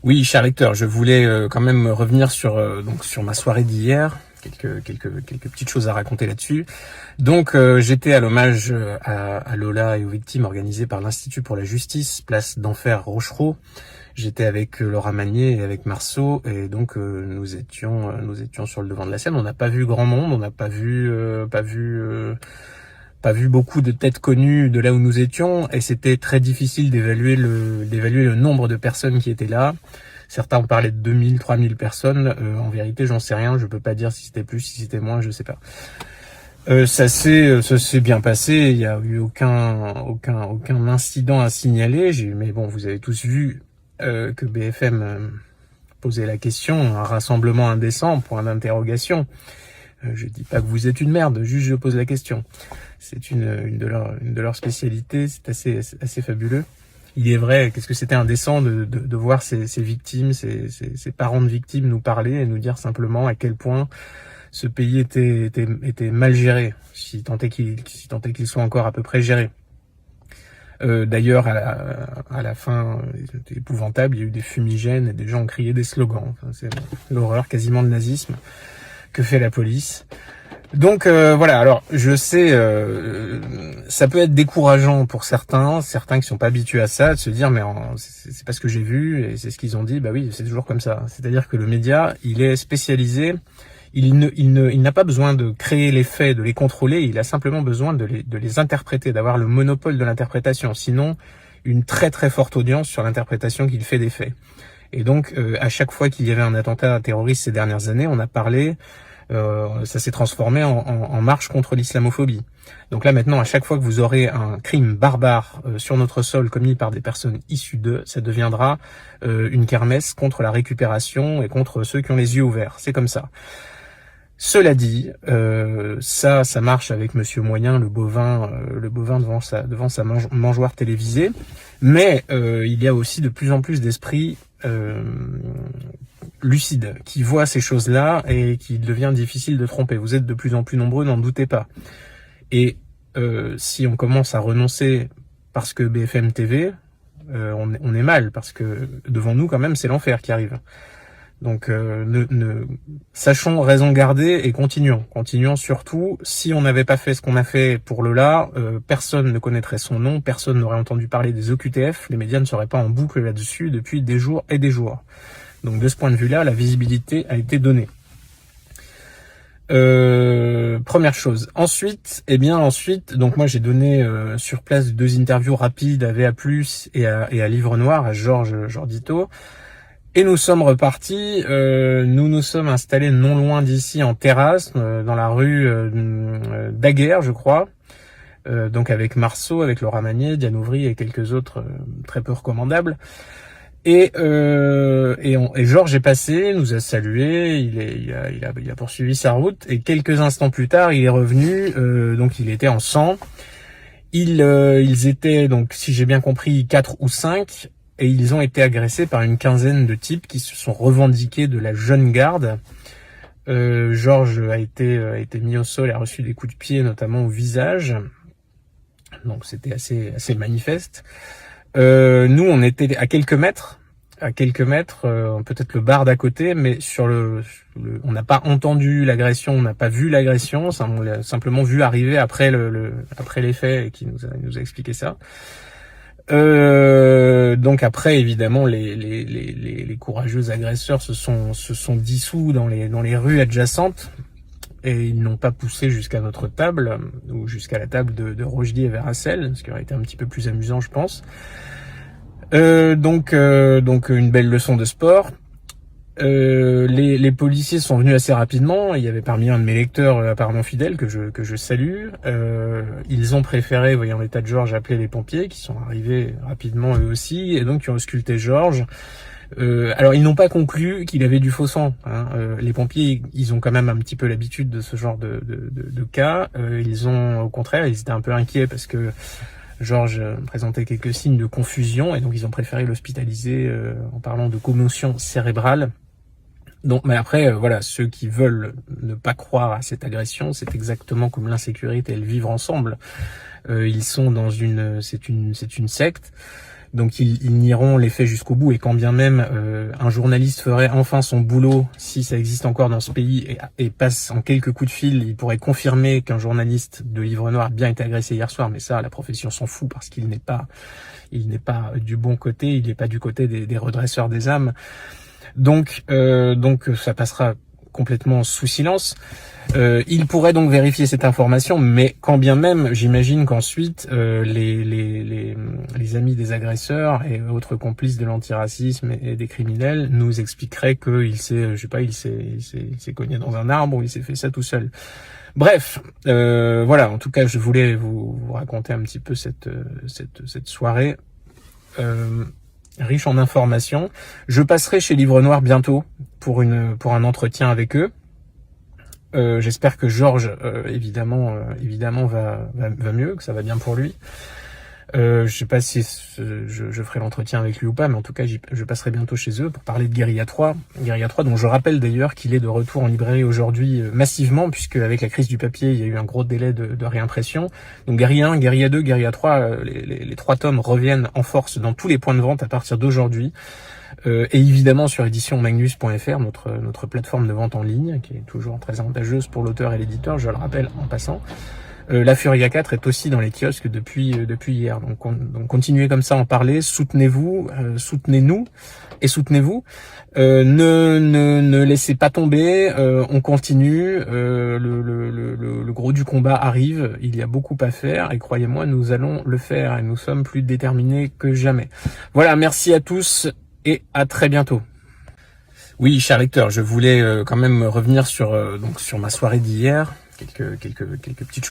Oui, cher lecteur, je voulais quand même revenir sur sur ma soirée d'hier. Quelques petites choses à raconter là-dessus. Donc j'étais à l'hommage à Lola et aux victimes organisé par l'Institut pour la Justice, place d'Enfer Rochereau. J'étais avec Laura Magnier et avec Marceau et donc nous étions sur le devant de la scène. On n'a pas vu grand monde, on n'a pas vu beaucoup de têtes connues de là où nous étions et c'était très difficile d'évaluer le nombre de personnes qui étaient là. Certains ont parlé de 2000, 3000 personnes. En vérité, j'en sais rien. Je peux pas dire si c'était plus, si c'était moins, je sais pas. Ça s'est bien passé. Il y a eu aucun incident à signaler. Mais bon, vous avez tous vu que BFM posait la question, un rassemblement indécent, point d'interrogation. Je dis pas que vous êtes une merde, juste je pose la question. C'est une de leurs spécialités, c'est assez fabuleux. Il est vrai, qu'est-ce que c'était indécent de voir ces victimes, ces parents de victimes nous parler et nous dire simplement à quel point ce pays était mal géré, si tant est qu'il soit encore à peu près géré. D'ailleurs, à la fin, c'était épouvantable, il y a eu des fumigènes et des gens ont crié des slogans. Enfin, c'est l'horreur quasiment de nazisme que fait la police. Donc voilà, alors je sais, ça peut être décourageant pour certains qui sont pas habitués à ça, de se dire mais c'est pas ce que j'ai vu et c'est ce qu'ils ont dit. Bah oui, c'est toujours comme ça. C'est-à-dire que le média, il est spécialisé, il n'a pas besoin de créer les faits, de les contrôler, il a simplement besoin de les interpréter, d'avoir le monopole de l'interprétation. Sinon, une très très forte audience sur l'interprétation qu'il fait des faits. Et donc à chaque fois qu'il y avait un attentat terroriste ces dernières années, on a parlé. Ça s'est transformé en marche contre l'islamophobie. Donc là maintenant, à chaque fois que vous aurez un crime barbare sur notre sol commis par des personnes issues d'eux, ça deviendra une kermesse contre la récupération et contre ceux qui ont les yeux ouverts. C'est comme ça. Cela dit, ça marche avec Monsieur Moyen, le bovin devant sa mangeoire télévisée. Mais il y a aussi de plus en plus d'esprits lucide, qui voit ces choses-là et qu'il devient difficile de tromper. Vous êtes de plus en plus nombreux, n'en doutez pas. Et si on commence à renoncer parce que BFM TV, on est mal, parce que devant nous, quand même, c'est l'enfer qui arrive. Donc sachons raison garder et continuons. Continuons surtout. Si on n'avait pas fait ce qu'on a fait pour Lola, personne ne connaîtrait son nom, personne n'aurait entendu parler des OQTF, les médias ne seraient pas en boucle là-dessus depuis des jours et des jours. Donc de ce point de vue-là, la visibilité a été donnée. Première chose. Ensuite, donc moi j'ai donné sur place 2 interviews rapides à VA+, et à Livre Noir, à Georges Dito. Et nous sommes repartis. Nous sommes installés non loin d'ici en terrasse, dans la rue Daguerre, je crois. Donc avec Marceau, avec Laura Magnier, Diane Ouvry et quelques autres très peu recommandables. Et Georges est passé, nous a salué, il a poursuivi sa route et quelques instants plus tard il est revenu, donc il était en sang. Ils étaient donc, si j'ai bien compris, 4 ou 5 et ils ont été agressés par une quinzaine de types qui se sont revendiqués de la jeune garde. Georges a été mis au sol et a reçu des coups de pied, notamment au visage. Donc c'était assez manifeste. Nous, on était à quelques mètres, peut-être le bar d'à côté, mais on n'a pas entendu l'agression, on n'a pas vu l'agression, on l'a simplement vu arriver après les faits et qui nous a expliqué ça. Donc après, évidemment, les courageux agresseurs se sont dissous dans les rues adjacentes. Et ils n'ont pas poussé jusqu'à notre table, ou jusqu'à la table de Rochdy et Verracel, ce qui aurait été un petit peu plus amusant, je pense. Donc une belle leçon de sport. Les policiers sont venus assez rapidement. Il y avait parmi un de mes lecteurs apparemment fidèles que je salue. Ils ont préféré, voyant l'état de Georges, appeler les pompiers qui sont arrivés rapidement eux aussi et donc qui ont ausculté Georges. Alors ils n'ont pas conclu qu'il avait du faux sang. Les pompiers, ils ont quand même un petit peu l'habitude de ce genre de cas. Au contraire, ils étaient un peu inquiets parce que Georges présentait quelques signes de confusion et donc ils ont préféré l'hospitaliser en parlant de commotion cérébrale. Donc, mais après, voilà, ceux qui veulent ne pas croire à cette agression, c'est exactement comme l'insécurité et le vivre ensemble. Ils sont c'est une secte. Donc ils nieront les faits jusqu'au bout, et quand bien même un journaliste ferait enfin son boulot, si ça existe encore dans ce pays, et passe en quelques coups de fil, il pourrait confirmer qu'un journaliste de Livre Noir a bien été agressé hier soir, mais ça la profession s'en fout parce qu'il n'est pas du bon côté, il n'est pas du côté des redresseurs des âmes. Donc ça passera complètement sous silence. Il pourrait donc vérifier cette information, mais quand bien même, j'imagine qu'ensuite les amis des agresseurs et autres complices de l'antiracisme et des criminels nous expliqueraient qu'il s'est, je sais pas, il s'est cogné dans un arbre ou il s'est fait ça tout seul. Bref, voilà. En tout cas, je voulais vous raconter un petit peu cette soirée riche en informations. Je passerai chez Livre Noir bientôt pour un entretien avec eux. J'espère que Georges évidemment va mieux, que ça va bien pour lui. Je sais pas si je ferai l'entretien avec lui ou pas, mais en tout cas je passerai bientôt chez eux pour parler de Guérilla 3, dont je rappelle d'ailleurs qu'il est de retour en librairie aujourd'hui massivement, puisque avec la crise du papier il y a eu un gros délai de réimpression. Donc Guérilla 1, Guérilla 2, Guérilla 3, les 3 tomes reviennent en force dans tous les points de vente à partir d'aujourd'hui. Et évidemment sur éditionmagnus.fr, notre plateforme de vente en ligne, qui est toujours très avantageuse pour l'auteur et l'éditeur, je le rappelle en passant. La Furia 4 est aussi dans les kiosques depuis hier. Donc continuez comme ça à en parler, soutenez-vous, soutenez-nous et soutenez-vous. Ne laissez pas tomber, on continue, le gros du combat arrive, il y a beaucoup à faire et croyez-moi, nous allons le faire et nous sommes plus déterminés que jamais. Voilà, merci à tous et à très bientôt. Oui, cher lecteur, je voulais quand même revenir sur ma soirée d'hier, quelques petites choses.